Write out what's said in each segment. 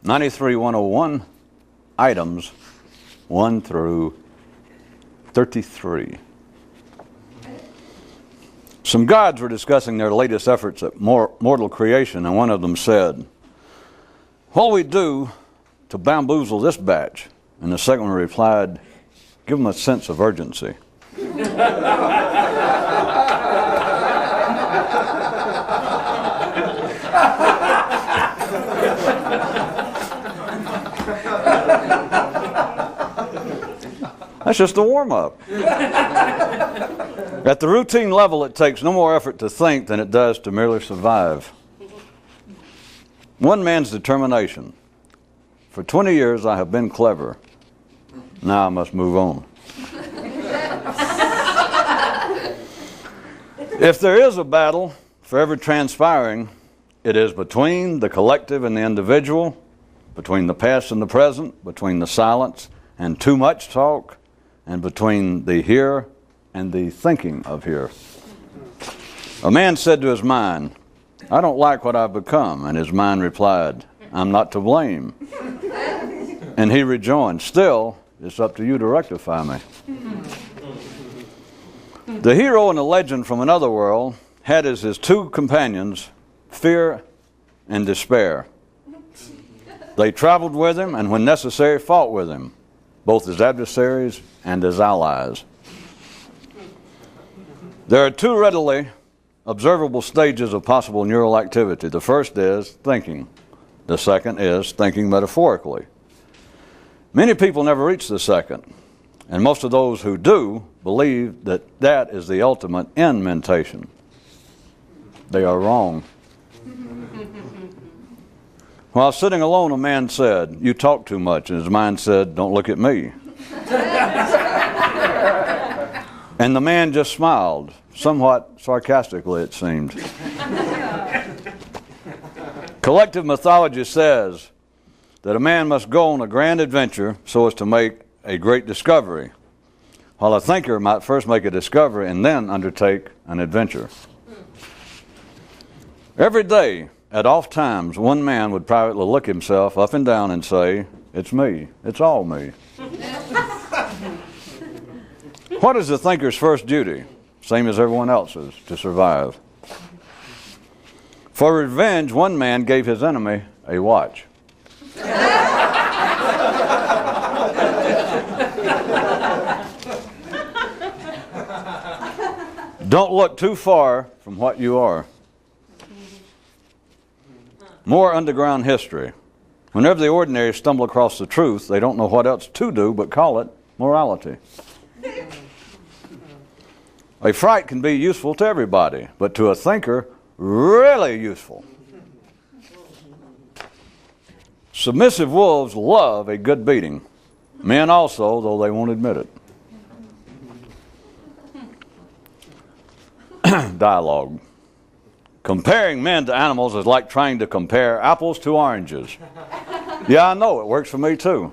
93-101, items 1 through 33. Some gods were discussing their latest efforts at mortal creation, and one of them said, "What'll we do to bamboozle this batch?" And the second one replied, "Give them a sense of urgency." That's just a warm-up. At the routine level, it takes no more effort to think than it does to merely survive. One man's determination. For 20 years I have been clever. Now I must move on. If there is a battle forever transpiring, it is between the collective and the individual, between the past and the present, between the silence and too much talk, and between the here and the thinking of here. A man said to his mind, "I don't like what I've become." And his mind replied, "I'm not to blame." And he rejoined, "Still, it's up to you to rectify me." The hero in a legend from another world had as his two companions fear and despair. They traveled with him and when necessary fought with him, both as adversaries and as allies. There are two readily observable stages of possible neural activity. The first is thinking. The second is thinking metaphorically. Many people never reach the second, and most of those who do believe that that is the ultimate in mentation. They are wrong. While sitting alone, a man said, "You talk too much," and his mind said, "Don't look at me." And the man just smiled, somewhat sarcastically it seemed. Collective mythology says that a man must go on a grand adventure so as to make a great discovery, while a thinker might first make a discovery and then undertake an adventure. Every day, at off times, one man would privately look himself up and down and say, "It's me. It's all me." What is the thinker's first duty? Same as everyone else's, to survive. For revenge, one man gave his enemy a watch. Don't look too far from what you are. More underground history. Whenever the ordinary stumble across the truth, they don't know what else to do but call it morality. A fright can be useful to everybody, but to a thinker, really useful. Submissive wolves love a good beating. Men also, though they won't admit it. Dialogue. Comparing men to animals is like trying to compare apples to oranges. Yeah, I know, it works for me too.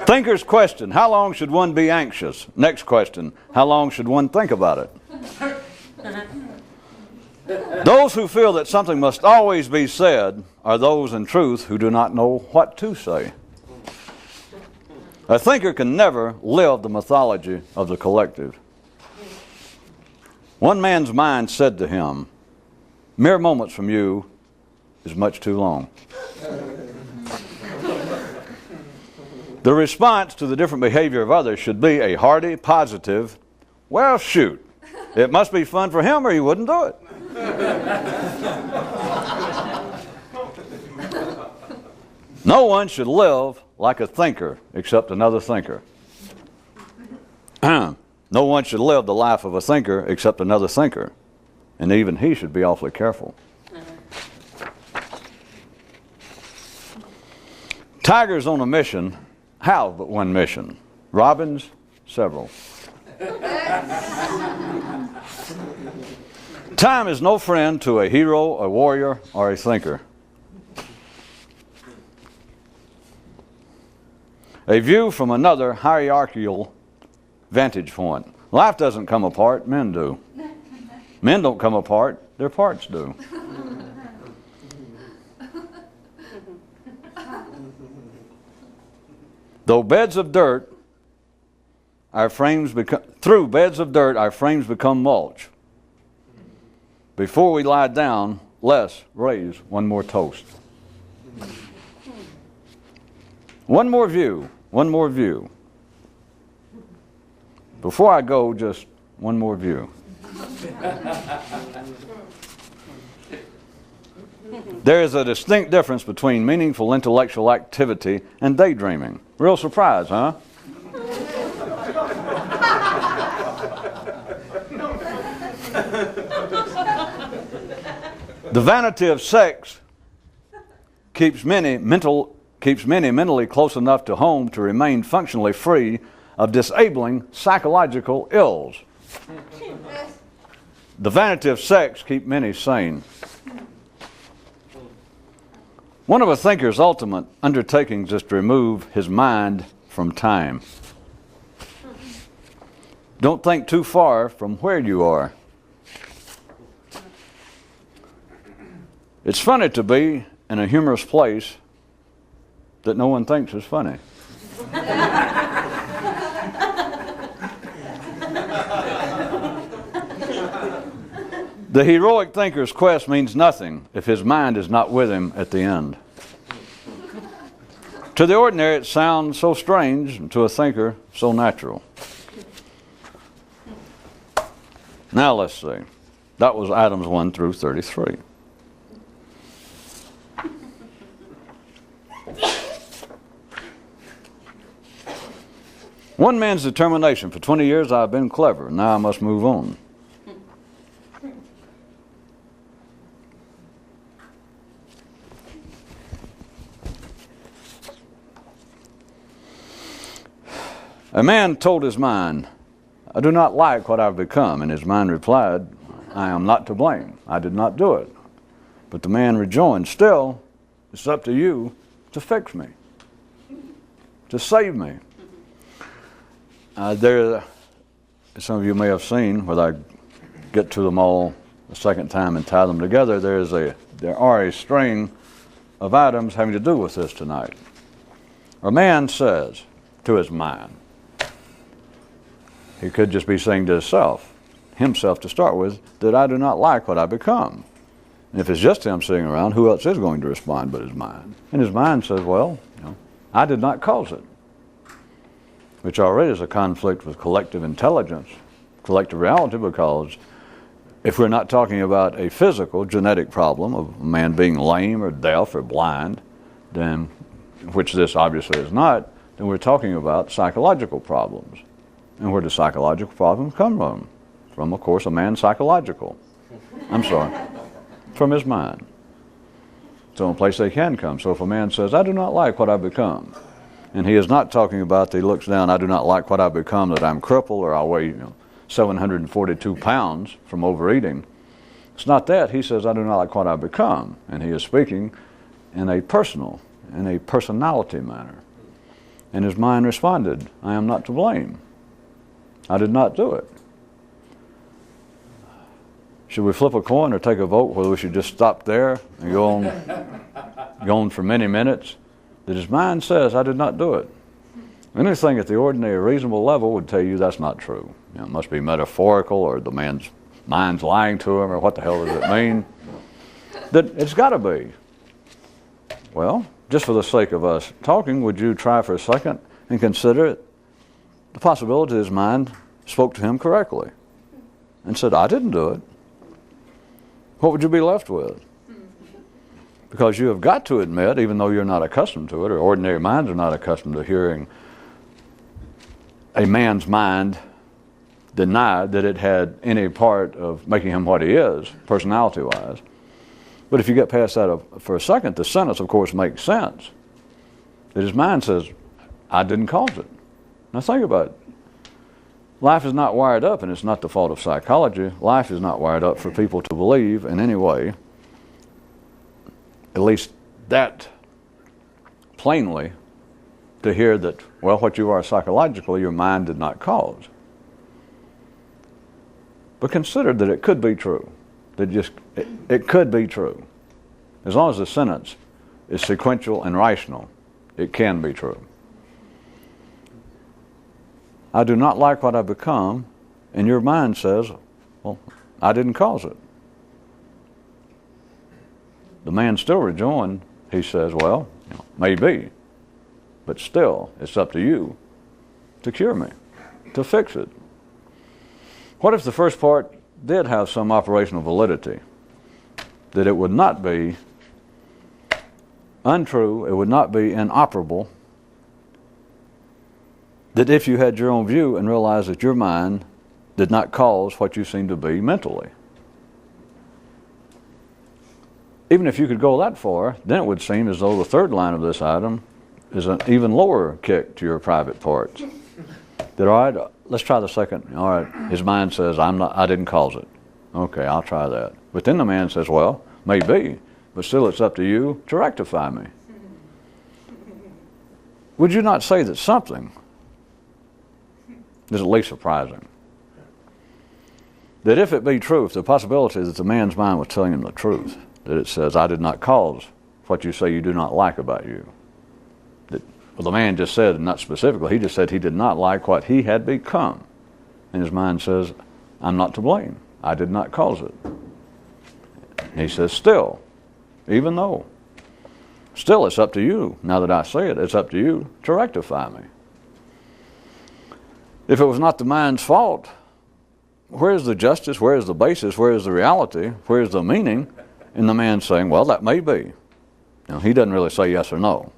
Thinker's question, how long should one be anxious? Next question, how long should one think about it? Those who feel that something must always be said are those in truth who do not know what to say. A thinker can never live the mythology of the collective. One man's mind said to him, "Mere moments from you is much too long." The response to the different behavior of others should be a hearty, positive, "Well, shoot, it must be fun for him or he wouldn't do it." No one should live like a thinker except another thinker. No one should live the life of a thinker except another thinker. And even he should be awfully careful. Tigers on a mission have but one mission. Robins, several. Time is no friend to a hero, a warrior, or a thinker. A view from another hierarchical vantage point. Life doesn't come apart, men do. Men don't come apart, their parts do. Though beds of dirt, through beds of dirt, our frames become mulch. Before we lie down, let's raise one more toast. One more view. Before I go, just one more view. There is a distinct difference between meaningful intellectual activity and daydreaming. Real surprise, huh? The vanity of sex keeps many mentally close enough to home to remain functionally free of disabling psychological ills. The vanity of sex keeps many sane. One of a thinker's ultimate undertakings is to remove his mind from time. Don't think too far from where you are. It's funny to be in a humorous place that no one thinks is funny. The heroic thinker's quest means nothing if his mind is not with him at the end. To the ordinary, it sounds so strange, and to a thinker, so natural. Now let's see. That was items 1 through 33. One man's determination. For 20 years I've been clever. Now I must move on. A man told his mind, I do not like what I've become. And his mind replied, I am not to blame. I did not do it. But the man rejoined, still, it's up to you to fix me, to save me. Some of you may have seen, whether I get to them all the second time and tie them together, there are a string of items having to do with this tonight. A man says to his mind, he could just be saying to himself to start with, that I do not like what I become. And if it's just him sitting around, who else is going to respond but his mind? And his mind says, well, I did not cause it. Which already is a conflict with collective intelligence, collective reality, because if we're not talking about a physical, genetic problem of a man being lame or deaf or blind, then, which this obviously is not, then we're talking about psychological problems. And where do psychological problems come from? From, of course, a man's psychological. From his mind. It's the only place they can come. So if a man says, I do not like what I've become, and he is not talking about that he looks down, I do not like what I've become, that I'm crippled or I weigh 742 pounds from overeating. It's not that. He says, I do not like what I've become. And he is speaking in a personality manner. And his mind responded, I am not to blame. I did not do it. Should we flip a coin or take a vote whether we should just stop there and go on for many minutes? That his mind says, I did not do it. Anything at the ordinary reasonable level would tell you that's not true. It must be metaphorical, or the man's mind's lying to him, or what the hell does it mean? That it's got to be. Well, just for the sake of us talking, would you try for a second and consider the possibility his mind spoke to him correctly and said, I didn't do it? What would you be left with? Because you have got to admit, even though you're not accustomed to it, or ordinary minds are not accustomed to hearing a man's mind deny that it had any part of making him what he is, personality-wise. But if you get past that for a second, the sentence, of course, makes sense. That his mind says, I didn't cause it. Now think about it. Life is not wired up, and it's not the fault of psychology. Life is not wired up for people to believe in any way, at least that plainly, to hear that, well, what you are psychologically, your mind did not cause. But consider that it could be true. It could be true. As long as the sentence is sequential and rational, it can be true. I do not like what I've become, and your mind says, well, I didn't cause it. The man still rejoined. He says, well, maybe, but still, it's up to you to cure me, to fix it. What if the first part did have some operational validity? That it would not be untrue, it would not be inoperable. That if you had your own view and realized that your mind did not cause what you seem to be mentally. Even if you could go that far, then it would seem as though the third line of this item is an even lower kick to your private parts. That, all right, let's try the second. All right, his mind says, I didn't cause it. Okay, I'll try that. But then the man says, well, maybe, but still it's up to you to rectify me. Would you not say that something is at least surprising? That if it be true, if the possibility that the man's mind was telling him the truth, that it says, I did not cause what you say you do not like about you. That, well, the man just said, not specifically, he just said he did not like what he had become. And his mind says, I'm not to blame. I did not cause it. And he says, still, even though, still it's up to you. Now that I say it, it's up to you to rectify me. If it was not the mind's fault, where's the justice? Where's the basis? Where's the reality? Where's the meaning? And the man saying, well, that may be. Now, he doesn't really say yes or no.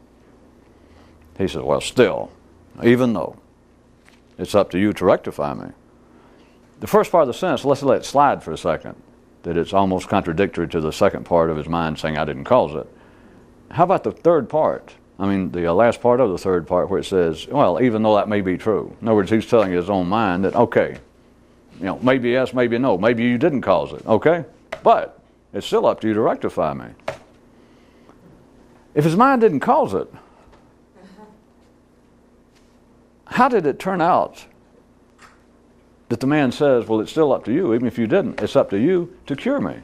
He says, well, still, even though, it's up to you to rectify me. The first part of the sentence, let's let it slide for a second, that it's almost contradictory to the second part of his mind saying, I didn't cause it. How about the third part? I mean, the last part of the third part where it says, well, even though that may be true. In other words, he's telling his own mind that, okay, maybe yes, maybe no, maybe you didn't cause it, okay? But it's still up to you to rectify me. If his mind didn't cause it, how did it turn out that the man says, well, it's still up to you, even if you didn't, it's up to you to cure me?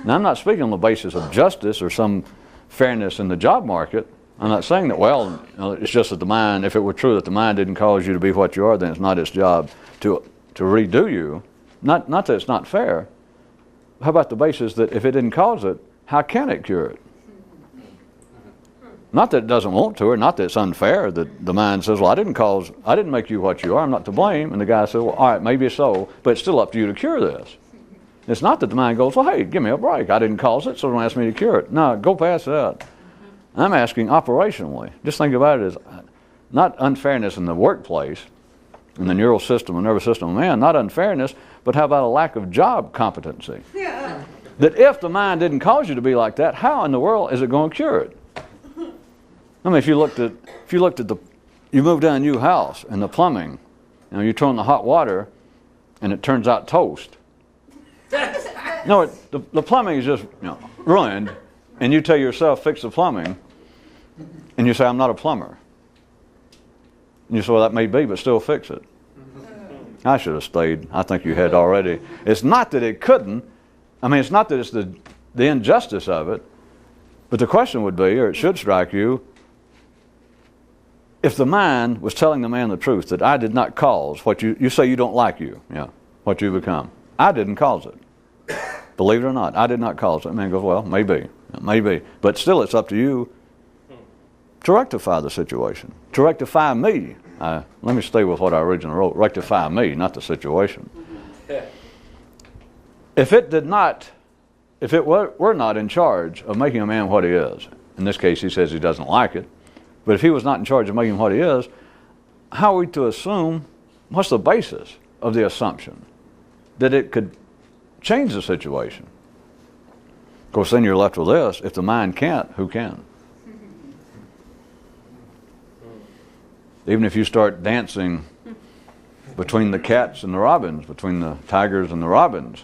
Now, I'm not speaking on the basis of justice or some fairness in the job market. I'm not saying that, well, it's just that the mind, if it were true that the mind didn't cause you to be what you are, then it's not its job to redo you. Not that it's not fair. How about the basis that if it didn't cause it, how can it cure it? Not that it doesn't want to, or not that it's unfair that the mind says, well, I didn't make you what you are, I'm not to blame. And the guy says, well, all right, maybe so, but it's still up to you to cure this. It's not that the mind goes, well, hey, give me a break. I didn't cause it, so don't ask me to cure it. No, go past that. I'm asking operationally. Just think about it as not unfairness in the workplace, in the neural system, the nervous system of man, not unfairness, but how about a lack of job competency? Yeah. That if the mind didn't cause you to be like that, how in the world is it going to cure it? I mean, if you moved down a new house and the plumbing, you turn on the hot water and it turns out toast. No, the plumbing is just ruined, and you tell yourself, fix the plumbing, and you say, I'm not a plumber. And you say, well, that may be, but still fix it. I should have stayed. I think you had already. It's not that it couldn't. I mean, it's not that it's the injustice of it, but the question would be, or it should strike you, if the mind was telling the man the truth, that I did not cause what you say you don't like what you become. I didn't cause it. Believe it or not, I did not cause it. The man goes, well, maybe. But still, it's up to you to rectify the situation, to rectify me. Let me stay with what I originally wrote. Rectify me, not the situation. If it were not in charge of making a man what he is, in this case he says he doesn't like it, but if he was not in charge of making him what he is, how are we to assume, what's the basis of the assumption that it could change the situation? Of course, then you're left with this. If the mind can't, who can? Even if you start dancing between the cats and the robins, between the tigers and the robins,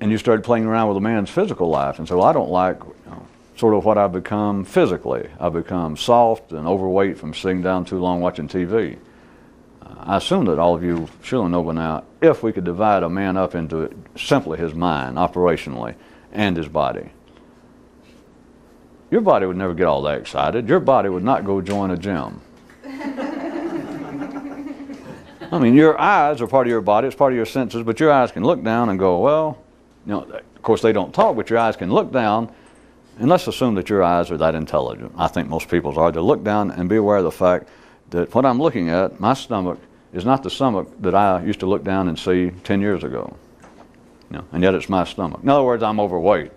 and you start playing around with a man's physical life and say, well, I don't like sort of what I've become physically. I've become soft and overweight from sitting down too long watching TV. I assume that all of you surely know by now, if we could divide a man up into simply his mind, operationally, and his body, your body would never get all that excited. Your body would not go join a gym. I mean, your eyes are part of your body, it's part of your senses, but your eyes can look down and go, well, of course they don't talk, but your eyes can look down, and let's assume that your eyes are that intelligent. I think most people's are. To look down and be aware of the fact that what I'm looking at, my stomach, is not the stomach that I used to look down and see 10 years ago. And yet it's my stomach. In other words, I'm overweight.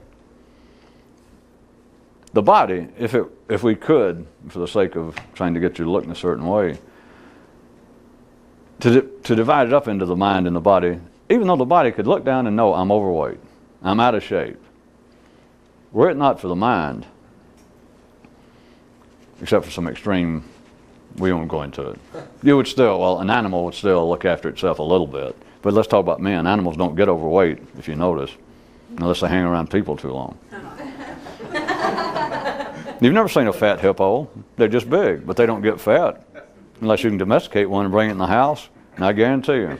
The body, if we could, for the sake of trying to get you to look in a certain way, to divide it up into the mind and the body, even though the body could look down and know I'm overweight, I'm out of shape, were it not for the mind, except for some extreme, we won't go into it, you would still, well, an animal would still look after itself a little bit. But let's talk about men. Animals don't get overweight, if you notice, unless they hang around people too long. You've never seen a fat hippo. They're just big, but they don't get fat unless you can domesticate one and bring it in the house. And I guarantee you,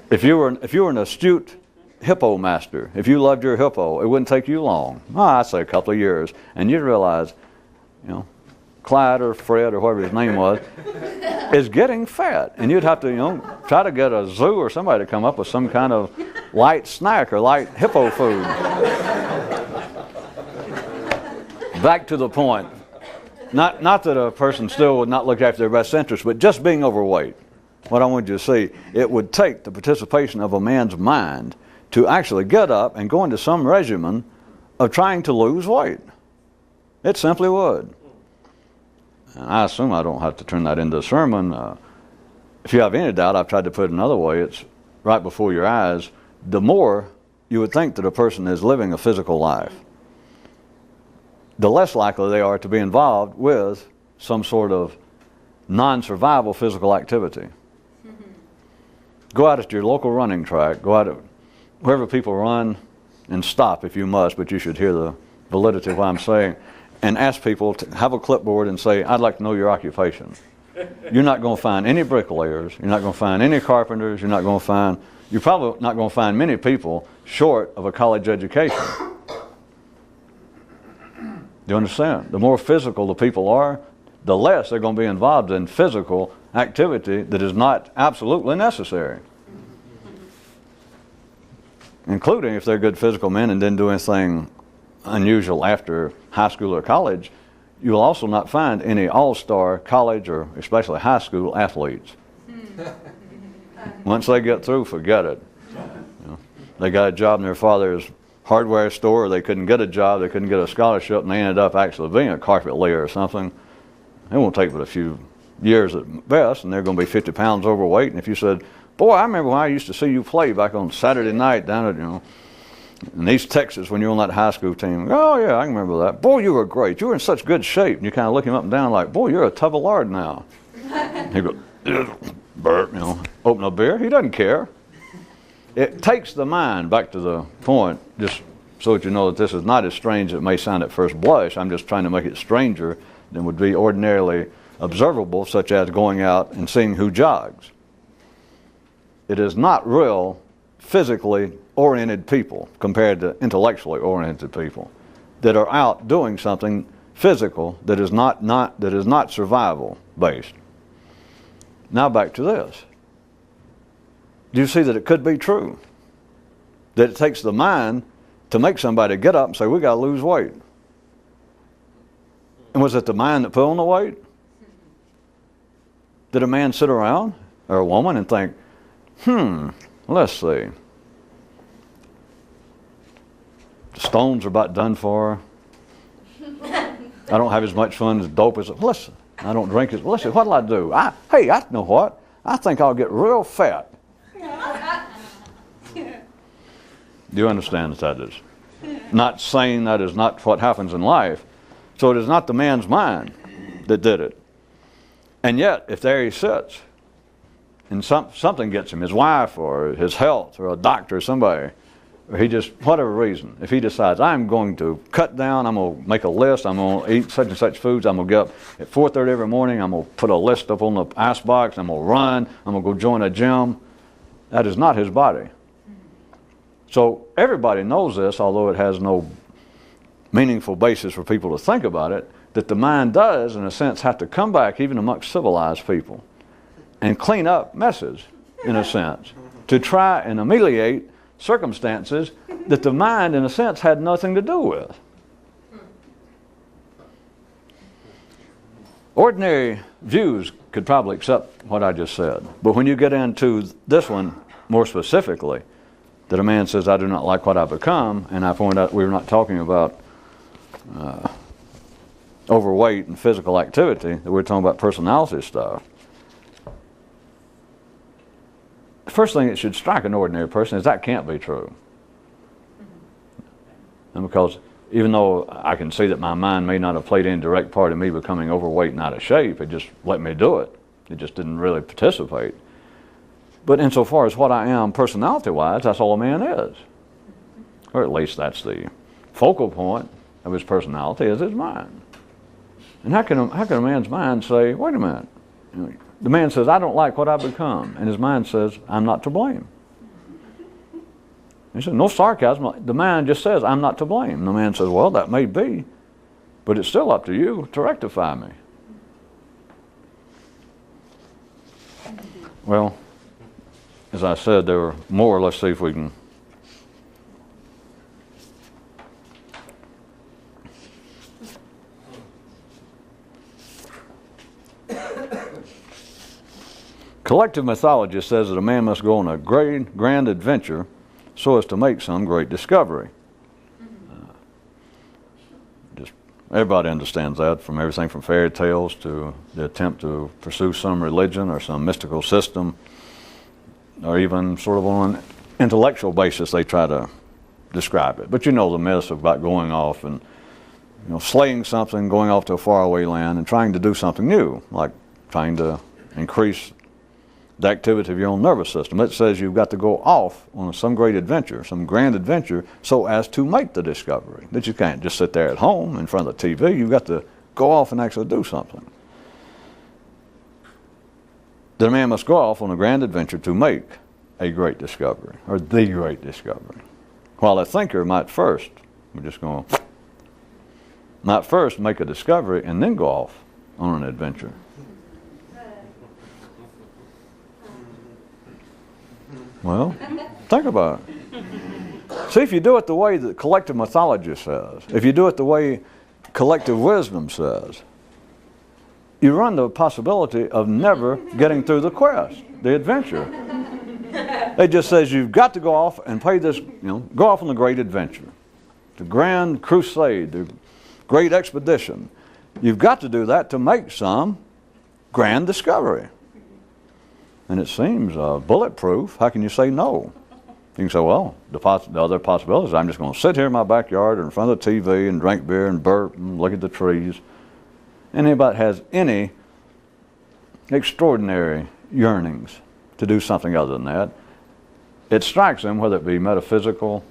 if you were an astute hippo master, if you loved your hippo, it wouldn't take you long. I'd say a couple of years, and you'd realize, Clyde or Fred or whatever his name was, is getting fat, and you'd have to, try to get a zoo or somebody to come up with some kind of light snack or light hippo food. Back to the point. Not that a person still would not look after their best interest, but just being overweight. What I want you to see, it would take the participation of a man's mind to actually get up and go into some regimen of trying to lose weight. It simply would. And I assume I don't have to turn that into a sermon. If you have any doubt, I've tried to put it another way. It's right before your eyes. The more you would think that a person is living a physical life, the less likely they are to be involved with some sort of non-survival physical activity. Go out at your local running track, go out at wherever people run, and stop if you must, but you should hear the validity of what I'm saying, and ask people to have a clipboard and say, I'd like to know your occupation. You're not going to find any bricklayers, you're not going to find any carpenters, you're probably not going to find many people short of a college education. Do you understand? The more physical the people are, the less they're going to be involved in physical activity that is not absolutely necessary. Including if they're good physical men and didn't do anything unusual after high school or college, you will also not find any all-star college or especially high school athletes. Once they get through, forget it. They got a job in their father's hardware store, or they couldn't get a job, they couldn't get a scholarship, and they ended up actually being a carpet layer or something. It won't take but a few years at best, and they're going to be 50 pounds overweight. And if you said, boy, I remember when I used to see you play back on Saturday night down at, in East Texas when you were on that high school team. Oh, yeah, I can remember that. Boy, you were great. You were in such good shape. And you kind of look him up and down like, boy, you're a tub of lard now. He goes, burp, open a beer. He doesn't care. It takes the mind, back to the point, just so that you know that this is not as strange as it may sound at first blush. I'm just trying to make it stranger than would be ordinarily observable, such as going out and seeing who jogs. It is not real physically oriented people compared to intellectually oriented people that are out doing something physical that is not survival based. Now back to this. Do you see that it could be true? That it takes the mind to make somebody get up and say, we got to lose weight. And was it the mind that put on the weight? Did a man sit around, or a woman, and think, let's see. The Stones are about done for. I don't have as much fun as dope as, listen, I don't drink as, listen, what'll I do? I know what? I think I'll get real fat. Do you understand that is not saying that is not what happens in life? So it is not the man's mind that did it. And yet, if there he sits, and something gets him, his wife or his health or a doctor or somebody, or he just, whatever reason, if he decides, I'm going to cut down, I'm going to make a list, I'm going to eat such and such foods, I'm going to get up at 4:30 every morning, I'm going to put a list up on the icebox, I'm going to run, I'm going to go join a gym. That is not his body. So everybody knows this, although it has no meaningful basis for people to think about it, that the mind does, in a sense, have to come back, even amongst civilized people, and clean up messes, in a sense, to try and ameliorate circumstances that the mind, in a sense, had nothing to do with. Ordinary views could probably accept what I just said, but when you get into this one more specifically, that a man says, I do not like what I become, and I point out we were not talking about overweight and physical activity, that we're talking about personality stuff. The first thing that should strike an ordinary person is that can't be true. And because even though I can see that my mind may not have played any direct part in me becoming overweight and out of shape, it just let me do it. It just didn't really participate. But insofar as what I am personality-wise, that's all a man is. Or at least that's the focal point of his personality, is his mind. And how can a man's mind say, wait a minute, the man says, I don't like what I become. And his mind says, I'm not to blame. He said, no sarcasm. The mind just says, I'm not to blame. And the man says, well, that may be, but it's still up to you to rectify me. Well, as I said, there were more. Let's see if we can. Collective mythology says that a man must go on a great, grand adventure so as to make some great discovery. Just everybody understands that, from everything from fairy tales to the attempt to pursue some religion or some mystical system, or even sort of on an intellectual basis they try to describe it. But you know the myths about going off and slaying something, going off to a faraway land and trying to do something new, like trying to increase the activity of your own nervous system. It says you've got to go off on some great adventure, some grand adventure, so as to make the discovery. That you can't just sit there at home in front of the TV. You've got to go off and actually do something. That a man must go off on a grand adventure to make a great discovery, or the great discovery. While a thinker might first make a discovery and then go off on an adventure. Well, think about it. See, if you do it the way that collective mythology says, if you do it the way collective wisdom says, you run the possibility of never getting through the quest, the adventure. It just says you've got to go off and play this, go off on the great adventure, the grand crusade, the great expedition. You've got to do that to make some grand discovery. And it seems bulletproof. How can you say no? You can say, well, the other possibility is I'm just going to sit here in my backyard or in front of the TV and drink beer and burp and look at the trees. Anybody has any extraordinary yearnings to do something other than that, it strikes them, whether it be metaphysical,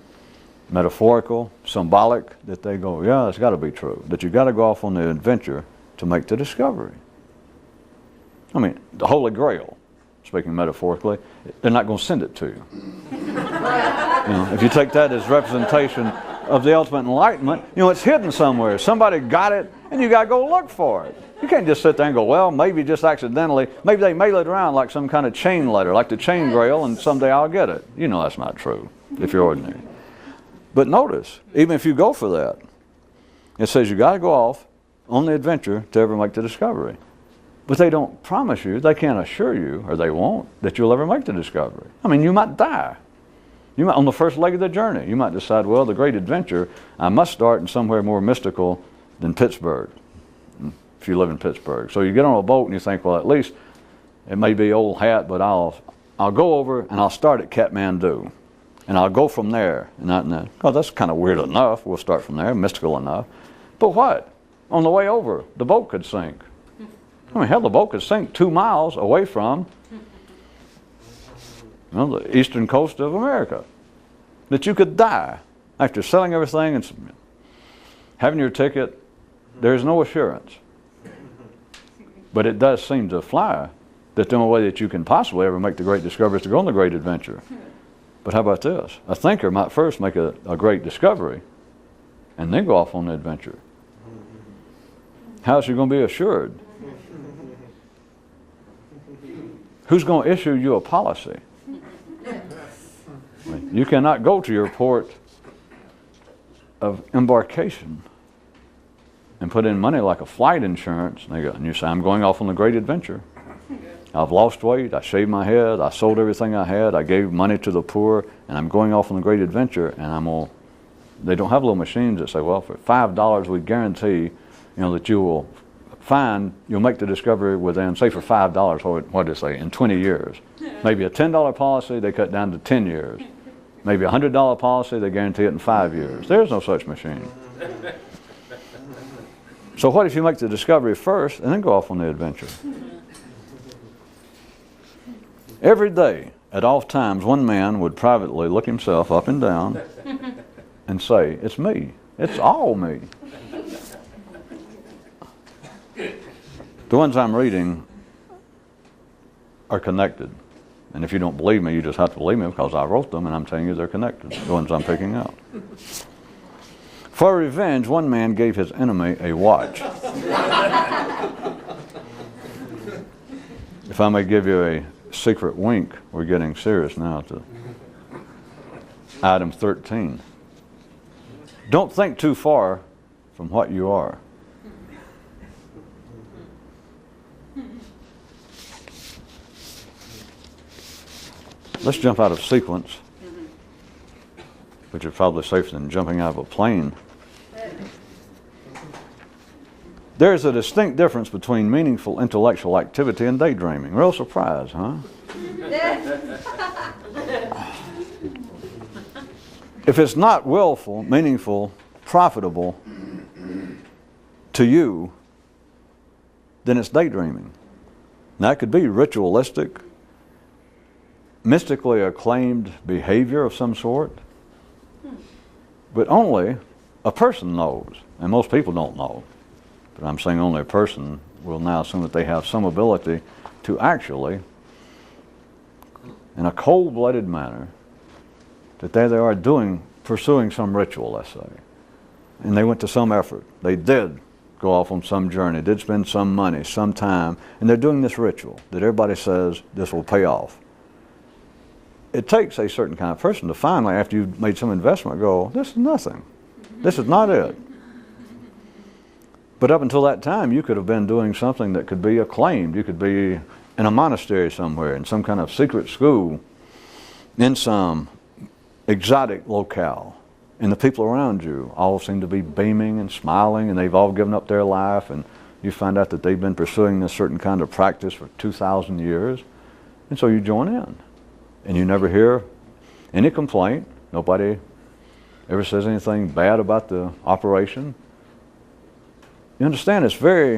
metaphorical, symbolic, that they go, yeah, it's got to be true, that you've got to go off on the adventure to make the discovery. I mean, the Holy Grail, speaking metaphorically, they're not going to send it to you. If you take that as representation of the ultimate enlightenment, it's hidden somewhere. Somebody got it, and you got to go look for it. You can't just sit there and go, well, maybe just accidentally, maybe they mail it around like some kind of chain letter, like the chain grail, and someday I'll get it. That's not true if you're ordinary. But notice, even if you go for that, it says you got to go off on the adventure to ever make the discovery. But they don't promise you, they can't assure you, or they won't, that you'll ever make the discovery. I mean, you might die. You might, on the first leg of the journey, you might decide, well, the great adventure, I must start in somewhere more mystical than Pittsburgh, if you live in Pittsburgh. So you get on a boat and you think, well, at least it may be old hat, but I'll go over and I'll start at Kathmandu. And I'll go from there. Oh, that's kind of weird enough. We'll start from there, mystical enough. But what? On the way over, the boat could sink. I mean, hell, the boat could sink 2 miles away from the eastern coast of America. that you could die after selling everything and having your ticket. There's no assurance. But it does seem to fly that the only way that you can possibly ever make the great discovery is to go on the great adventure. But how about this? A thinker might first make a great discovery and then go off on the adventure. How's he going to be assured? Who's going to issue you a policy? You cannot go to your port of embarkation and put in money like a flight insurance, and you say, I'm going off on the great adventure. I've lost weight, I shaved my head, I sold everything I had, I gave money to the poor, and I'm going off on the great adventure, and they don't have little machines that say, well, for $5 we guarantee, that you'll make the discovery within, say for $5, what did they say, in 20 years. Maybe a $10 policy, they cut down to 10 years. Maybe a $100 policy, they guarantee it in 5 years. There's no such machine. So what if you make the discovery first and then go off on the adventure? Every day, at off times, one man would privately look himself up and down and say, it's me. It's all me. The ones I'm reading are connected. And if you don't believe me, you just have to believe me because I wrote them and I'm telling you they're connected, the ones I'm picking out. For revenge, one man gave his enemy a watch. If I may give you a secret wink, we're getting serious now to item 13. Don't think too far from what you are. Let's jump out of sequence, which is probably safer than jumping out of a plane. There is a distinct difference between meaningful intellectual activity and daydreaming. Real surprise, huh? If it's not willful, meaningful, profitable to you, then it's daydreaming. Now, it could be ritualistic, mystically acclaimed behavior of some sort, but only a person knows, and most people don't know. But I'm saying only a person will now assume that they have some ability to actually, in a cold-blooded manner, that there they are pursuing some ritual, let's say. And they went to some effort. They did go off on some journey, did spend some money, some time, and they're doing this ritual that everybody says this will pay off. It takes a certain kind of person to finally, after you've made some investment, go, this is nothing. This is not it. But up until that time, you could have been doing something that could be acclaimed. You could be in a monastery somewhere, in some kind of secret school, in some exotic locale. And the people around you all seem to be beaming and smiling, and they've all given up their life, and you find out that they've been pursuing this certain kind of practice for 2,000 years. And so you join in. And you never hear any complaint. Nobody ever says anything bad about the operation. You understand, it's very,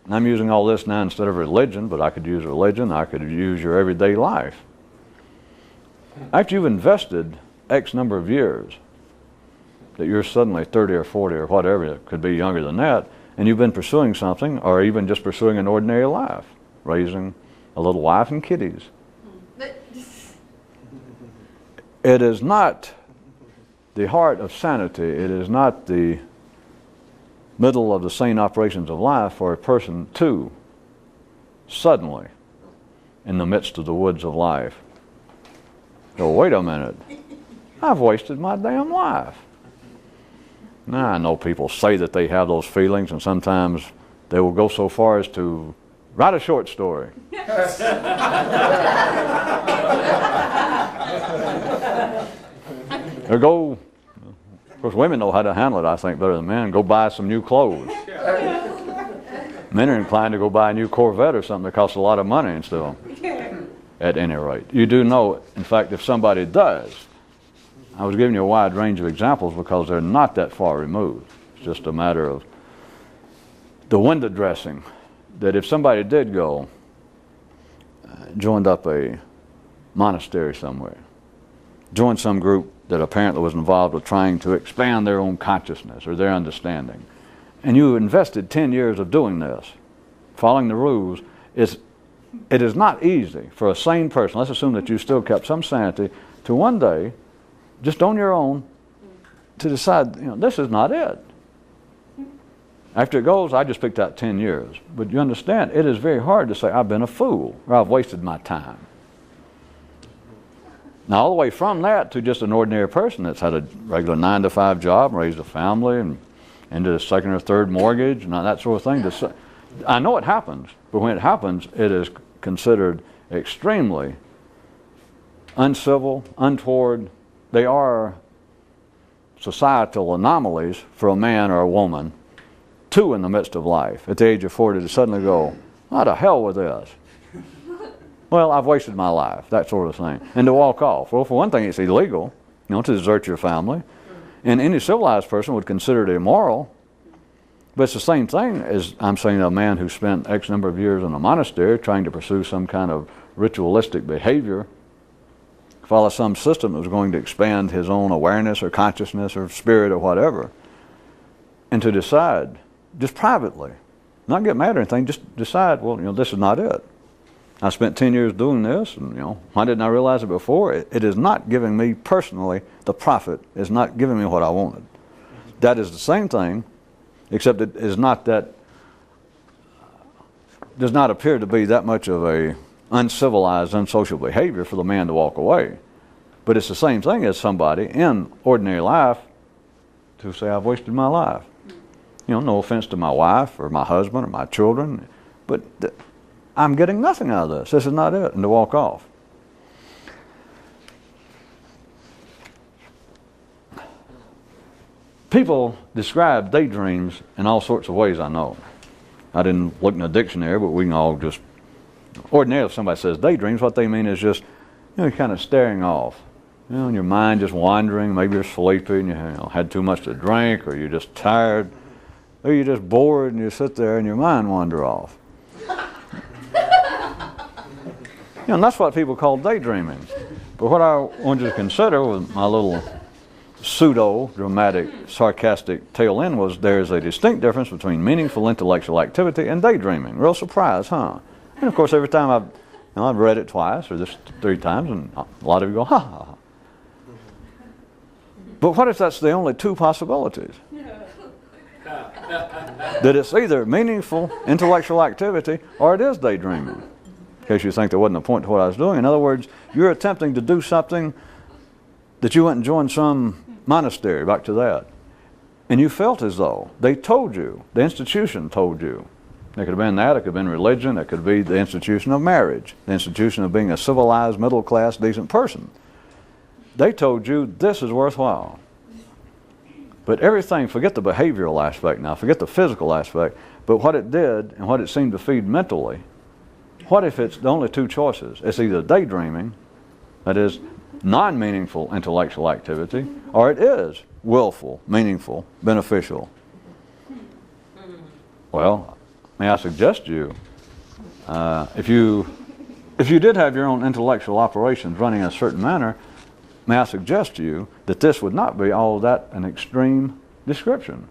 and I'm using all this now instead of religion, but I could use religion, I could use your everyday life. After you've invested X number of years, that you're suddenly 30 or 40 or whatever, it could be younger than that, and you've been pursuing something, or even just pursuing an ordinary life, raising a little wife and kiddies. It is not the heart of sanity, it is not the middle of the sane operations of life for a person to suddenly, in the midst of the woods of life, go, wait a minute, I've wasted my damn life. Now, I know people say that they have those feelings, and sometimes they will go so far as to write a short story. Or go, of course, women know how to handle it, I think, better than men. Go buy some new clothes. Men are inclined to go buy a new Corvette or something that costs a lot of money and still. At any rate, you do know, in fact, if somebody does, I was giving you a wide range of examples because they're not that far removed. It's just a matter of the window dressing, that if somebody did go, joined up a monastery somewhere, joined some group that apparently was involved with trying to expand their own consciousness or their understanding. And you invested 10 years of doing this, following the rules. It is not easy for a sane person, let's assume that you still kept some sanity, to one day, just on your own, to decide, this is not it. After it goes, I just picked out 10 years. But you understand, it is very hard to say, I've been a fool, or I've wasted my time. Now, all the way from that to just an ordinary person that's had a regular 9-to-5 job, raised a family, and into a second or third mortgage, and that sort of thing. I know it happens, but when it happens, it is considered extremely uncivil, untoward. They are societal anomalies for a man or a woman, two in the midst of life, at the age of 40, to suddenly go, "What the hell with this? Well, I've wasted my life," that sort of thing. And to walk off. Well, for one thing, it's illegal, to desert your family. And any civilized person would consider it immoral. But it's the same thing as I'm saying to a man who spent X number of years in a monastery trying to pursue some kind of ritualistic behavior, follow some system that was going to expand his own awareness or consciousness or spirit or whatever, and to decide, just privately, not get mad or anything, just decide, well, this is not it. I spent 10 years doing this, and why didn't I realize it before? It is not giving me personally the profit. It's not giving me what I wanted. That is the same thing, except it is not that, does not appear to be that much of a uncivilized, unsocial behavior for the man to walk away. But it's the same thing as somebody in ordinary life to say, I've wasted my life. No offense to my wife or my husband or my children, but I'm getting nothing out of this. This is not it, and to walk off. People describe daydreams in all sorts of ways, I know. I didn't look in a dictionary, but we can all just, ordinarily if somebody says daydreams, what they mean is just, you're kind of staring off. And your mind just wandering, maybe you're sleepy and you had too much to drink, or you're just tired, or you're just bored and you sit there and your mind wander off. And that's what people call daydreaming. But what I want you to consider with my little pseudo-dramatic, sarcastic tail end was there's a distinct difference between meaningful intellectual activity and daydreaming. Real surprise, huh? And of course, every time I've read it twice or just 3 times, and a lot of you go, ha, ha, ha. But what if that's the only 2 possibilities? That it's either meaningful intellectual activity or it is daydreaming. In case you think there wasn't a point to what I was doing. In other words, you're attempting to do something that you went and joined some monastery, back to that. And you felt as though they told you, the institution told you. It could have been that, it could have been religion, it could be the institution of marriage, the institution of being a civilized, middle-class, decent person. They told you this is worthwhile. But everything, forget the behavioral aspect now, forget the physical aspect, but what it did and what it seemed to feed mentally, what if it's the only 2 choices? It's either daydreaming, that is, non-meaningful intellectual activity, or it is willful, meaningful, beneficial. Well, may I suggest to you, if you did have your own intellectual operations running in a certain manner, may I suggest to you that this would not be all that an extreme description.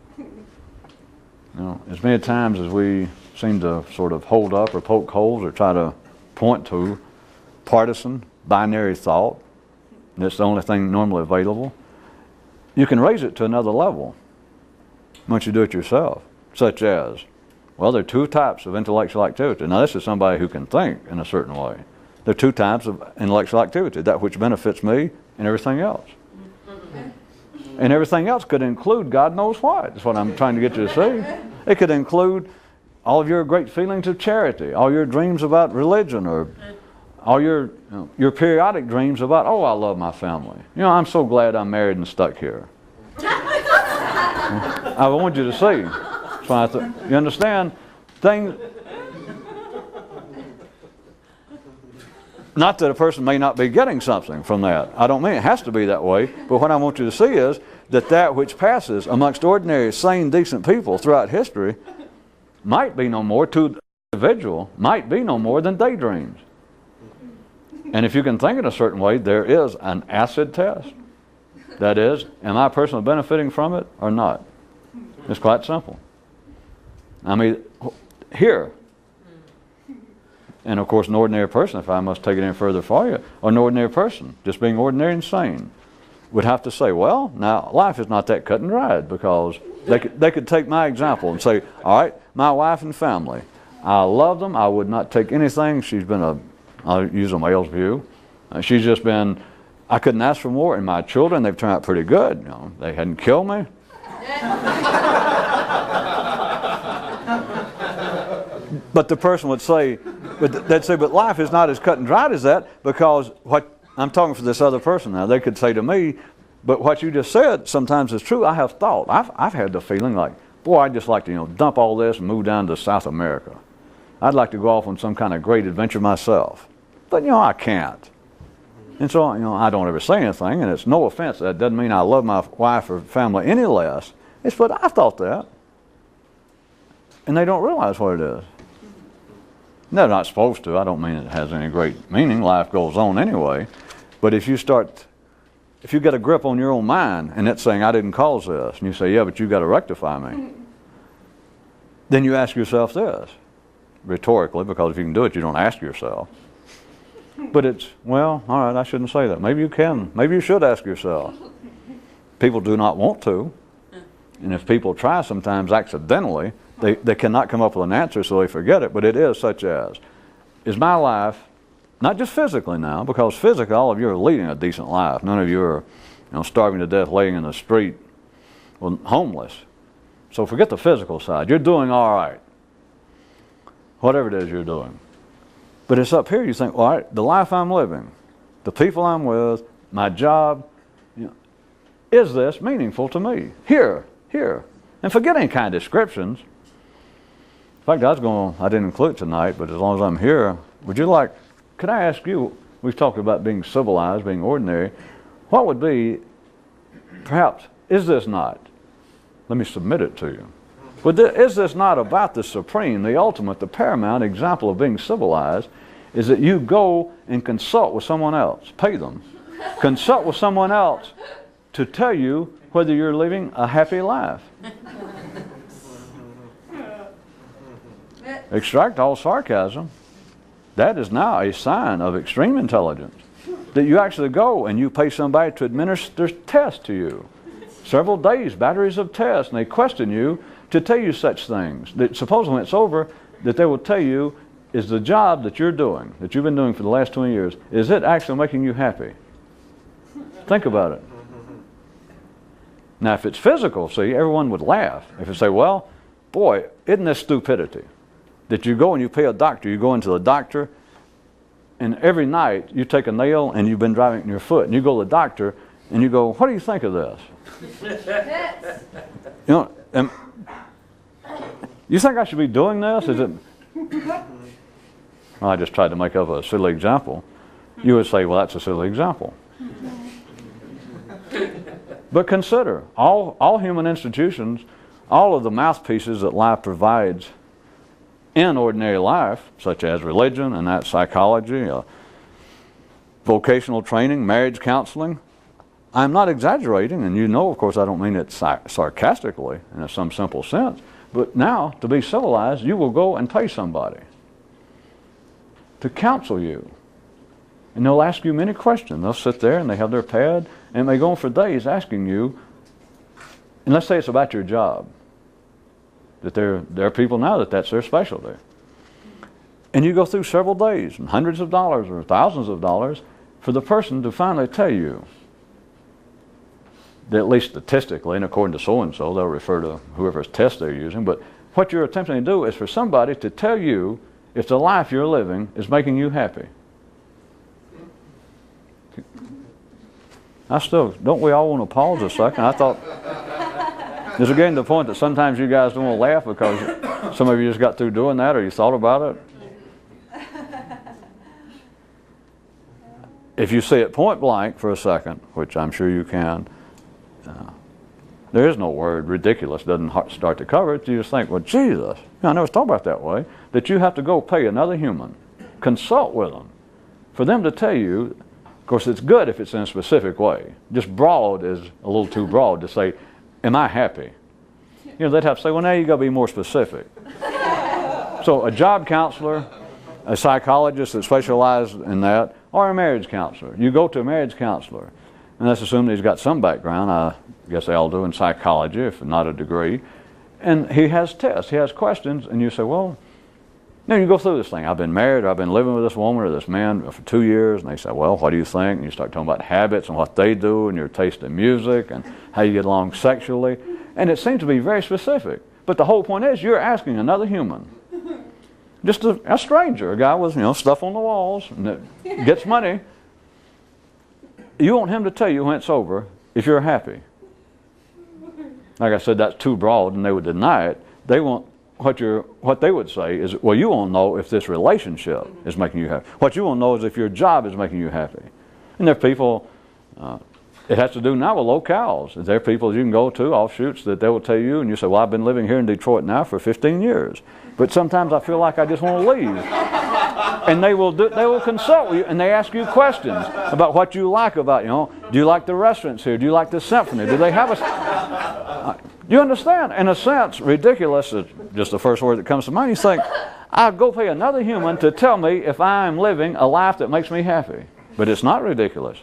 As many times as we seem to sort of hold up or poke holes or try to point to partisan, binary thought, and it's the only thing normally available, you can raise it to another level once you do it yourself, such as, well, there are 2 types of intellectual activity. Now, this is somebody who can think in a certain way. There are 2 types of intellectual activity, that which benefits me and everything else. And everything else could include God knows what. That's what I'm trying to get you to see. It could include all of your great feelings of charity, all your dreams about religion, or all your periodic dreams about, oh, I love my family. I'm so glad I'm married and stuck here. I want you to see. So you understand? Things. Not that a person may not be getting something from that. I don't mean it has to be that way. But what I want you to see is that which passes amongst ordinary, sane, decent people throughout history might be no more to the individual, might be no more than daydreams. And if you can think in a certain way, there is an acid test. That is, am I personally benefiting from it or not? It's quite simple. I mean, here, and of course an ordinary person, if I must take it any further for you, or an ordinary person, just being ordinary and sane, would have to say, well, now life is not that cut and dried, because they could take my example and say, all right, my wife and family, I love them, I would not take anything. She's been I'll use a male's view, she's just been, I couldn't ask for more, and my children, they've turned out pretty good. You know, they hadn't killed me. But the person would say, they'd say, but life is not as cut and dried as that, because what I'm talking for this other person now. They could say to me, but what you just said sometimes is true. I have thought. I've had the feeling like, boy, I'd just like to dump all this and move down to South America. I'd like to go off on some kind of great adventure myself. But I can't. And so I don't ever say anything, and it's no offense. That doesn't mean I love my wife or family any less. It's but I thought that. And they don't realize what it is. They're not supposed to. I don't mean it has any great meaning. Life goes on anyway. But if you get a grip on your own mind and it's saying, I didn't cause this, and you say, yeah, but you got to rectify me, then you ask yourself this, rhetorically, because if you can do it, you don't ask yourself. But it's, well, all right, I shouldn't say that. Maybe you can. Maybe you should ask yourself. People do not want to. And if people try sometimes accidentally, they cannot come up with an answer, so they forget it. But it is such as, is my life, not just physically now, because physically all of you are leading a decent life. None of you are starving to death, laying in the street, well, homeless. So forget the physical side. You're doing all right, whatever it is you're doing. But it's up here you think, all right, the life I'm living, the people I'm with, my job, is this meaningful to me? Here. And forget any kind of descriptions. In fact, I didn't include it tonight, but as long as I'm here, could I ask you, we've talked about being civilized, being ordinary, what would be, perhaps, is this not, let me submit it to you, but is this not about the supreme, the ultimate, the paramount example of being civilized, is that you go and consult with someone else, pay them, consult with someone else to tell you whether you're living a happy life. Extract all sarcasm. That is now a sign of extreme intelligence. That you actually go and you pay somebody to administer tests to you. Several days, batteries of tests, and they question you to tell you such things. That supposedly when it's over, that they will tell you, is the job that you're doing, that you've been doing for the last 20 years, is it actually making you happy? Think about it. Now, if it's physical, see, everyone would laugh. If you say, well, boy, isn't this stupidity? That you go and you pay a doctor, you go into the doctor, and every night you take a nail and you've been driving it in your foot, and you go to the doctor and you go, what do you think of this? You think I should be doing this? Is it? Well, I just tried to make up a silly example. You would say, well, that's a silly example. But consider, all human institutions, all of the mouthpieces that life provides in ordinary life, such as religion and that psychology, vocational training, marriage counseling, I'm not exaggerating, and of course, I don't mean it sarcastically in some simple sense, but now, to be civilized, you will go and pay somebody to counsel you. And they'll ask you many questions. They'll sit there and they have their pad and they go on for days asking you, and let's say it's about your job, that there are people now that's their specialty. And you go through several days and hundreds of dollars or thousands of dollars for the person to finally tell you that, at least statistically, and according to so-and-so, they'll refer to whoever's test they're using, but what you're attempting to do is for somebody to tell you if the life you're living is making you happy. Don't we all want to pause a second? I thought, is it getting to the point that sometimes you guys don't want to laugh because some of you just got through doing that or you thought about it? If you see it point blank for a second, which I'm sure you can, there is no word, ridiculous, doesn't start to cover it. You just think, well, Jesus, I never thought about it that way, that you have to go pay another human, consult with them, for them to tell you, of course it's good if it's in a specific way. Just broad is a little too broad to say, am I happy? You know, they'd have to say, well, now you got to be more specific. So a job counselor, a psychologist that specializes in that, or a marriage counselor. You go to a marriage counselor, and let's assume that he's got some background. I guess they all do in psychology, if not a degree. And he has tests, he has questions, and you say, well, now you go through this thing. I've been married, or I've been living with this woman or this man for 2 years, and they say, well, what do you think? And you start talking about habits and what they do and your taste in music and how you get along sexually. And it seems to be very specific. But the whole point is you're asking another human, just a stranger, a guy with stuff on the walls and that gets money. You want him to tell you when it's over if you're happy. Like I said, that's too broad, and they would deny it. They want what they would say is, well, you want to know if this relationship is making you happy. What you want to know is if your job is making you happy. And there are people, it has to do now with locales. There are people you can go to, offshoots, that they will tell you, and you say, well, I've been living here in Detroit now for 15 years. But sometimes I feel like I just want to leave. And they will consult with you, and they ask you questions about what you like about, do you like the restaurants here? Do you like the symphony? Do they have you understand? In a sense, ridiculous is just the first word that comes to mind. You think, I'll go pay another human to tell me if I'm living a life that makes me happy. But it's not ridiculous.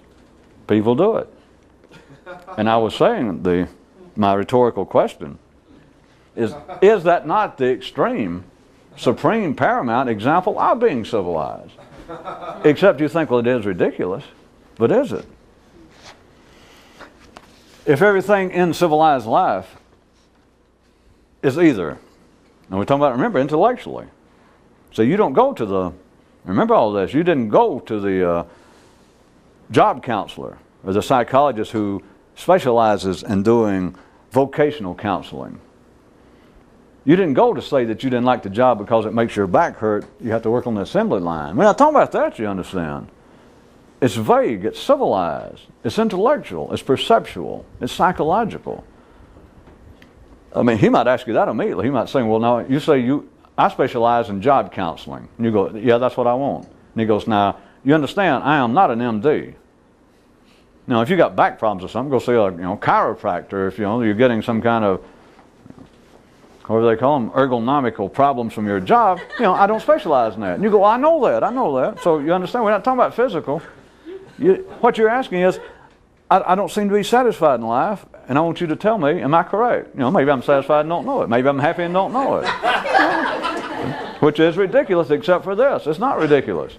People do it. And I was saying, my rhetorical question is that not the extreme, supreme, paramount example of being civilized? Except you think, well, it is ridiculous. But is it? If everything in civilized life is either, and we're talking about, remember, intellectually. So you don't go to remember all this, you didn't go to the job counselor or the psychologist who specializes in doing vocational counseling. You didn't go to say that you didn't like the job because it makes your back hurt. You have to work on the assembly line. We're not talking about that, you understand. It's vague, it's civilized, it's intellectual, it's perceptual, it's psychological. I mean, he might ask you that immediately. He might say, well, now, you say I specialize in job counseling. And you go, yeah, that's what I want. And he goes, now, you understand, I am not an MD. Now, if you got back problems or something, go see a chiropractor. If you're getting some kind of, whatever they call them, ergonomical problems from your job, I don't specialize in that. And you go, well, I know that. So you understand, we're not talking about physical. What you're asking is, I don't seem to be satisfied in life, and I want you to tell me, am I correct? Maybe I'm satisfied and don't know it. Maybe I'm happy and don't know it. Which is ridiculous, except for this. It's not ridiculous.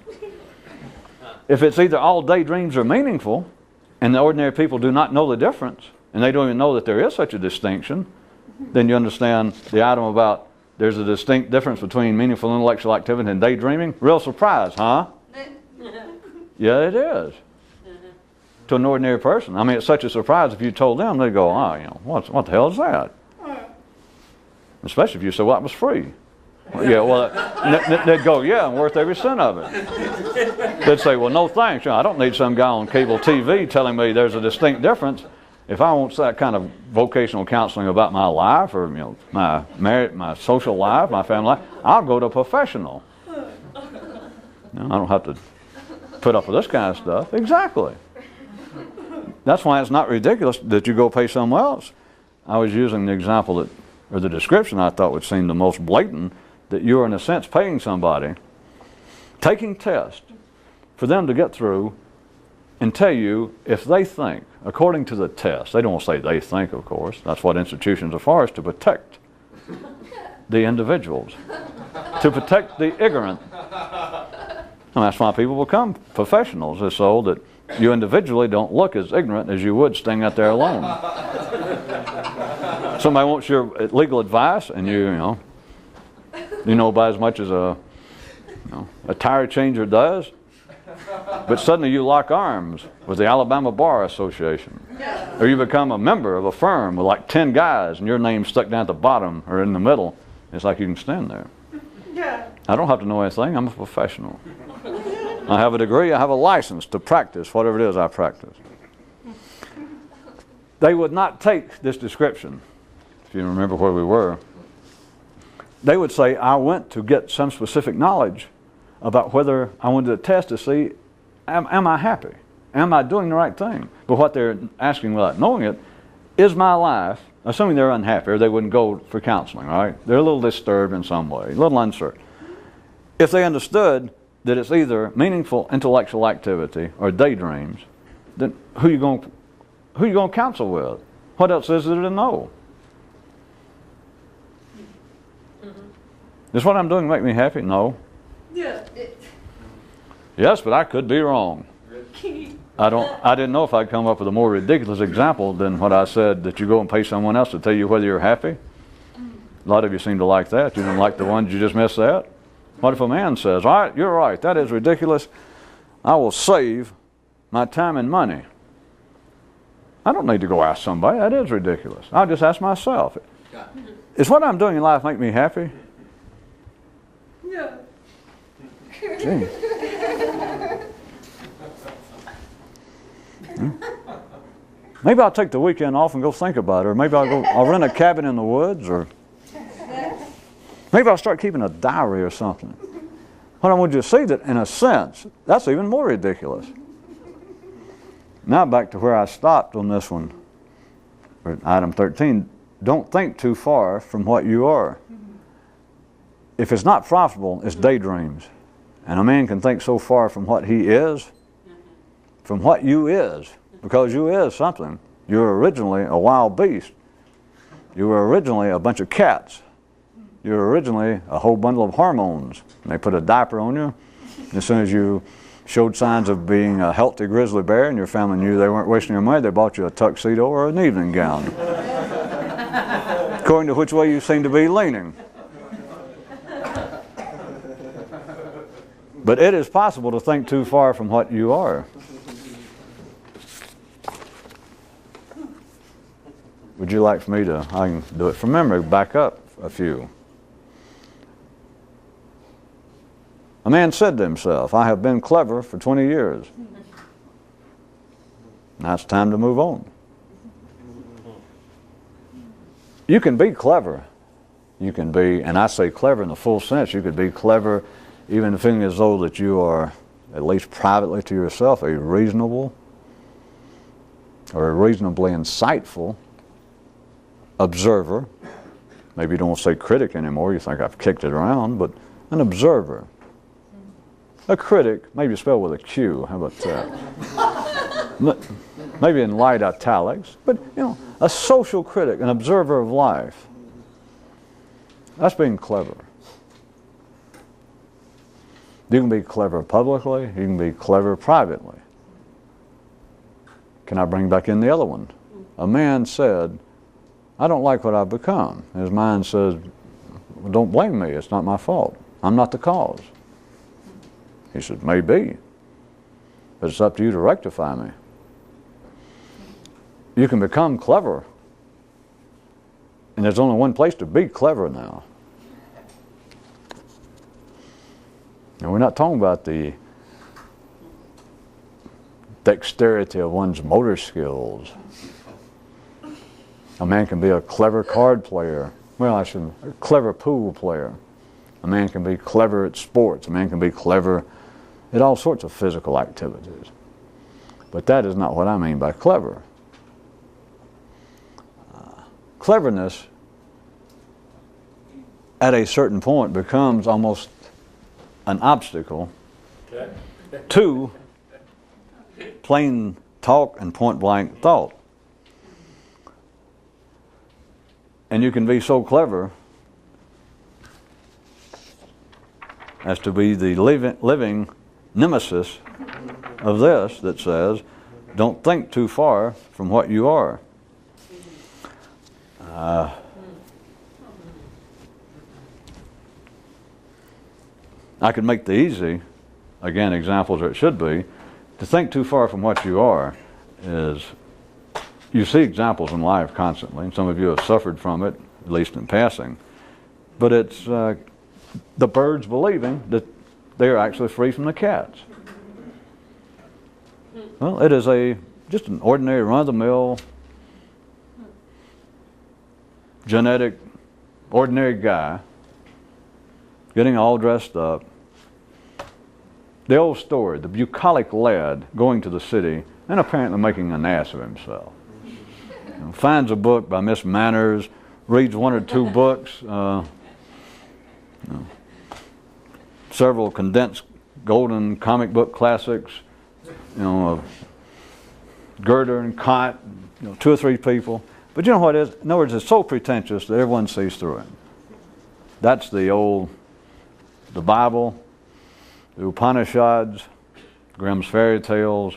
If it's either all daydreams are meaningful, and the ordinary people do not know the difference, and they don't even know that there is such a distinction, then you understand the item about there's a distinct difference between meaningful intellectual activity and daydreaming. Real surprise, huh? Yeah, it is. To an ordinary person. I mean, it's such a surprise if you told them, they'd go, what the hell is that? Especially if you said, well, it was free. Yeah, well, they'd go, yeah, I'm worth every cent of it. They'd say, well, no thanks. I don't need some guy on cable TV telling me there's a distinct difference. If I want that kind of vocational counseling about my life or my social life, my family life, I'll go to a professional. I don't have to put up with this kind of stuff. Exactly. That's why it's not ridiculous that you go pay someone else. I was using the example or the description I thought would seem the most blatant, that you're in a sense paying somebody, taking tests for them to get through and tell you if they think, according to the test, they don't want to say they think, of course, that's what institutions are for, is to protect the individuals, to protect the ignorant. And that's why people become professionals, is so that you individually don't look as ignorant as you would staying out there alone. Somebody wants your legal advice, and you know about as much as a tire changer does, but suddenly you lock arms with the Alabama Bar Association, or you become a member of a firm with like 10 guys, and your name's stuck down at the bottom or in the middle. It's like you can stand there. I don't have to know anything. I'm a professional. I have a degree, I have a license to practice whatever it is I practice. They would not take this description, if you remember where we were. They would say, I went to get some specific knowledge about whether I wanted to test to see am I happy? Am I doing the right thing? But what they're asking without knowing it, is my life, assuming they're unhappy or they wouldn't go for counseling, right? They're a little disturbed in some way, a little uncertain. If they understood that it's either meaningful intellectual activity or daydreams, then who you going to counsel with? What else is there to know? Does what I'm doing make me happy? No. Yeah. Yes, but I could be wrong. I didn't know if I'd come up with a more ridiculous example than what I said, that you go and pay someone else to tell you whether you're happy. A lot of you seem to like that. You didn't like the one, did you just miss that? What if a man says, all right, you're right, that is ridiculous. I will save my time and money. I don't need to go ask somebody. That is ridiculous. I'll just ask myself. Is what I'm doing in life make me happy? Yeah. Gee. Maybe I'll take the weekend off and go think about it, or maybe I'll rent a cabin in the woods, or maybe I'll start keeping a diary or something. What I want you to see, that in a sense, that's even more ridiculous. Now back to where I stopped on this one, or item 13. Don't think too far from what you are. If it's not profitable, it's daydreams. And a man can think so far from what he is, from what you is, because you is something. You were originally a wild beast. You were originally a bunch of cats. You were originally a whole bundle of hormones. And they put a diaper on you. As soon as you showed signs of being a healthy grizzly bear and your family knew they weren't wasting your money, they bought you a tuxedo or an evening gown. According to which way you seem to be leaning. But it is possible to think too far from what you are. Would you like for me to, I can do it from memory, back up a few. A man said to himself, I have been clever for 20 years. Now it's time to move on. You can be clever. You can be, and I say clever in the full sense, you could be clever even feeling as though that you are, at least privately to yourself, a reasonable or a reasonably insightful observer. Maybe you don't say critic anymore, you think I've kicked it around, but an observer. A critic, maybe spelled with a Q, how about that? Maybe in light italics, but you know, a social critic, an observer of life. That's being clever. You can be clever publicly, you can be clever privately. Can I bring back in the other one? A man said, I don't like what I've become. His mind says, well, don't blame me, it's not my fault. I'm not the cause. He said, maybe, but it's up to you to rectify me. You can become clever, and there's only one place to be clever now. And we're not talking about the dexterity of one's motor skills. A man can be a clever card player. Well, a clever pool player. A man can be clever at sports. A man can be clever at all sorts of physical activities. But that is not what I mean by clever. Cleverness, at a certain point, becomes almost an obstacle to plain talk and point blank thought. And you can be so clever as to be the living nemesis of this that says, don't think too far from what you are. I could make the easy, again, examples where it should be, to think too far from what you are is, you see examples in life constantly, and some of you have suffered from it, at least in passing, but it's the birds believing that they're actually free from the cats. Well, it is just an ordinary run-of-the-mill, genetic, ordinary guy getting all dressed up, The old story, the bucolic lad going to the city and apparently making an ass of himself. Finds a book by Miss Manners, reads one or two books, several condensed golden comic book classics, Goethe and Kant, two or three people. But you know what it is? In other words, it's so pretentious that everyone sees through it. That's the Bible, the Upanishads, Grimm's fairy tales,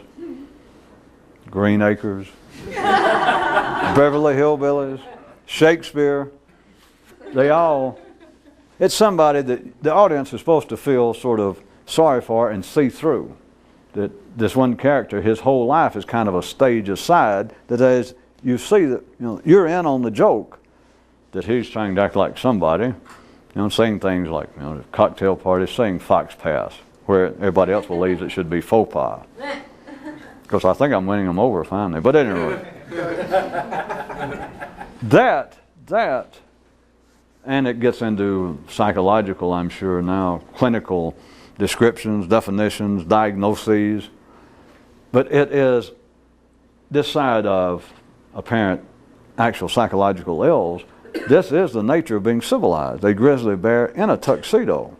Green Acres, Beverly Hillbillies, Shakespeare. It's somebody that the audience is supposed to feel sort of sorry for and see through. That this one character, his whole life is kind of a stage aside, that as you see that you're in on the joke, that he's trying to act like somebody, saying things like, cocktail parties, saying Fox Pass, where everybody else believes it should be faux pas. Because I think I'm winning them over finally. But anyway, that, and it gets into psychological, I'm sure now, clinical descriptions, definitions, diagnoses. But it is this side of apparent actual psychological ills. This is the nature of being civilized, a grizzly bear in a tuxedo.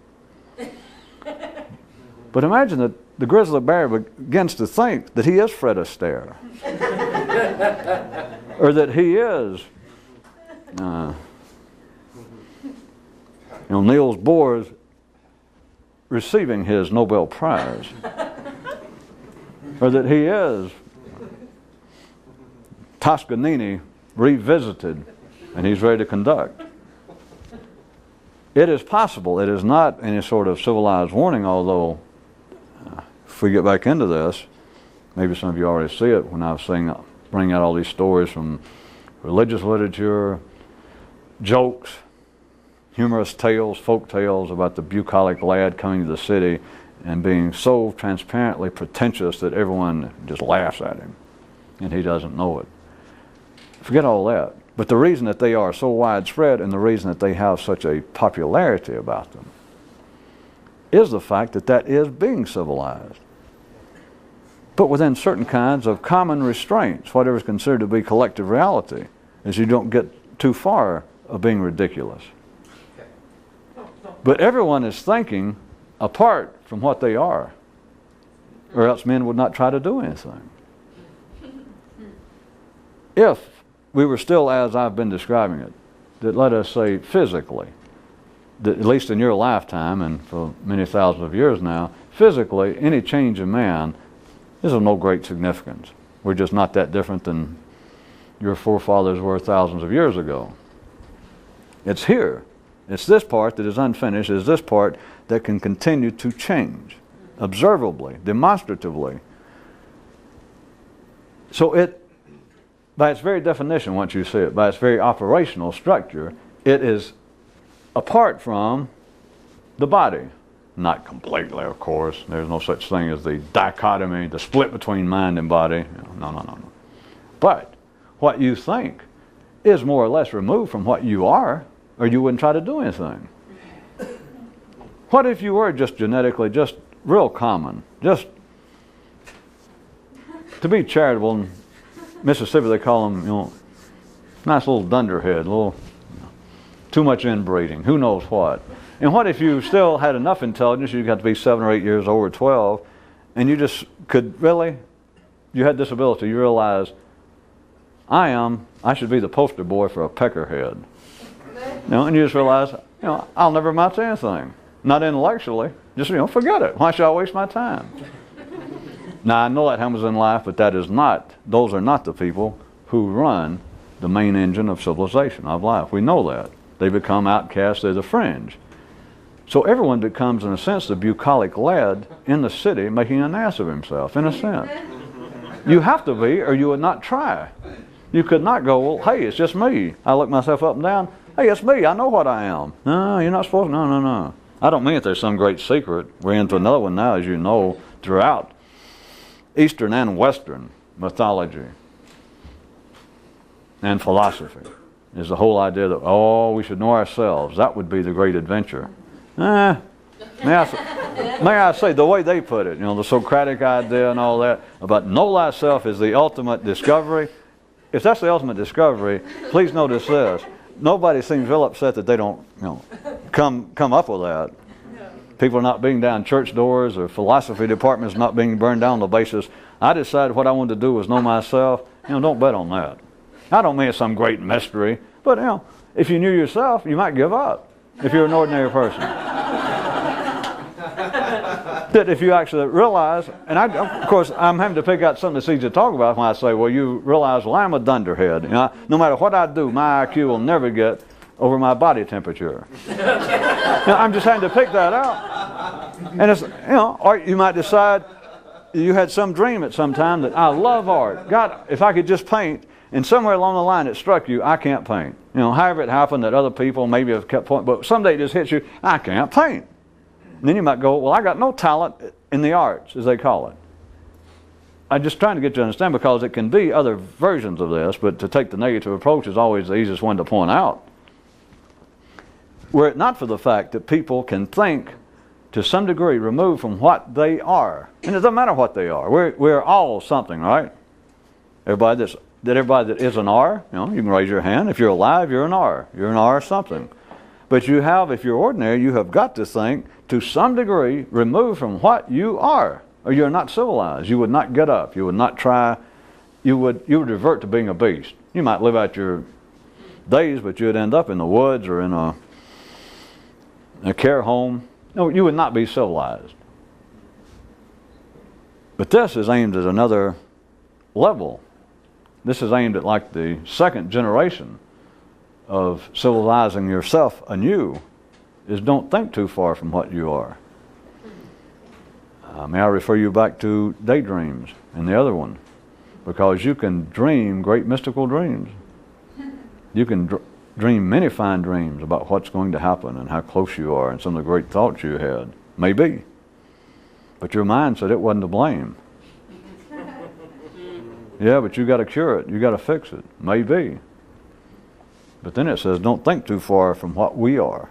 But imagine that the grizzly bear begins to think that he is Fred Astaire. Or that he is Niels Bohr's receiving his Nobel Prize. Or that he is Toscanini revisited and he's ready to conduct. It is possible. It is not any sort of civilized warning, although if we get back into this, maybe some of you already see it when I was bringing out all these stories from religious literature, jokes, humorous tales, folk tales about the bucolic lad coming to the city and being so transparently pretentious that everyone just laughs at him and he doesn't know it. Forget all that. But the reason that they are so widespread and the reason that they have such a popularity about them is the fact that that is being civilized. But within certain kinds of common restraints, whatever is considered to be collective reality, is you don't get too far of being ridiculous. But everyone is thinking apart from what they are, or else men would not try to do anything. If we were still as I've been describing it, that let us say physically, that at least in your lifetime and for many thousands of years now, physically any change in man is of no great significance. We're just not that different than your forefathers were thousands of years ago. It's here. It's this part that is unfinished, is this part that can continue to change, observably, demonstratively. So it, by its very definition, once you see it, by its very operational structure, it is apart from the body. Not completely, of course. There's no such thing as the dichotomy, the split between mind and body. No. But what you think is more or less removed from what you are, or you wouldn't try to do anything. What if you were just genetically just real common, just to be charitable? In Mississippi they call them, nice little dunderhead, little too much inbreeding, who knows what. And what if you still had enough intelligence, you got to be 7 or 8 years old or 12, and you just could really, you had this ability, you realize, I should be the poster boy for a peckerhead. And you just realize, I'll never amount to anything. Not intellectually, just, forget it. Why should I waste my time? Now, I know that happens in life, but those are not the people who run the main engine of civilization, of life. We know that. They become outcasts, they're the fringe. So everyone becomes, in a sense, the bucolic lad in the city making an ass of himself, in a sense. You have to be, or you would not try. You could not go, well, hey, it's just me. I look myself up and down. Hey, it's me. I know what I am. No, you're not supposed to. No. I don't mean that there's some great secret. We're into another one now, as you know, throughout Eastern and Western mythology and philosophy is the whole idea that, we should know ourselves. That would be the great adventure. May may I say, the way they put it, the Socratic idea and all that, about know thyself is the ultimate discovery. If that's the ultimate discovery, please notice this. Nobody seems real upset that they don't, come up with that. People are not being down church doors or philosophy departments not being burned down on the basis, I decided what I wanted to do was know myself. Don't bet on that. I don't mean it's some great mystery, but if you knew yourself, you might give up if you're an ordinary person. That if you actually realize, and of course I'm having to pick out something that's easy to talk about when I say, well, you realize, well, I'm a dunderhead. No matter what I do, my IQ will never get over my body temperature. I'm just having to pick that out. And it's, or you might decide you had some dream at some time that I love art. God, if I could just paint, and somewhere along the line it struck you, I can't paint. However it happened that other people maybe have kept pointing, but someday it just hits you, I can't paint. And then you might go, well, I got no talent in the arts, as they call it. I'm just trying to get you to understand, because it can be other versions of this, but to take the negative approach is always the easiest one to point out. Were it not for the fact that people can think to some degree removed from what they are, and it doesn't matter what they are. We're all something, right? Everybody that is an R, you can raise your hand. If you're alive, you're an R. You're an R something. But you have, if you're ordinary, you have got to think to some degree removed from what you are, or you're not civilized. You would not get up. You would not try. You would revert to being a beast. You might live out your days, but you'd end up in the woods or in a care home. No, you would not be civilized. But this is aimed at another level. This is aimed at like the second generation of civilizing yourself anew, is don't think too far from what you are. May I refer you back to daydreams and the other one, because you can dream great mystical dreams. You can dream many fine dreams about what's going to happen and how close you are and some of the great thoughts you had. Maybe. But your mind said it wasn't to blame. Yeah, but you got to cure it. You got to fix it. Maybe. But then it says don't think too far from what we are.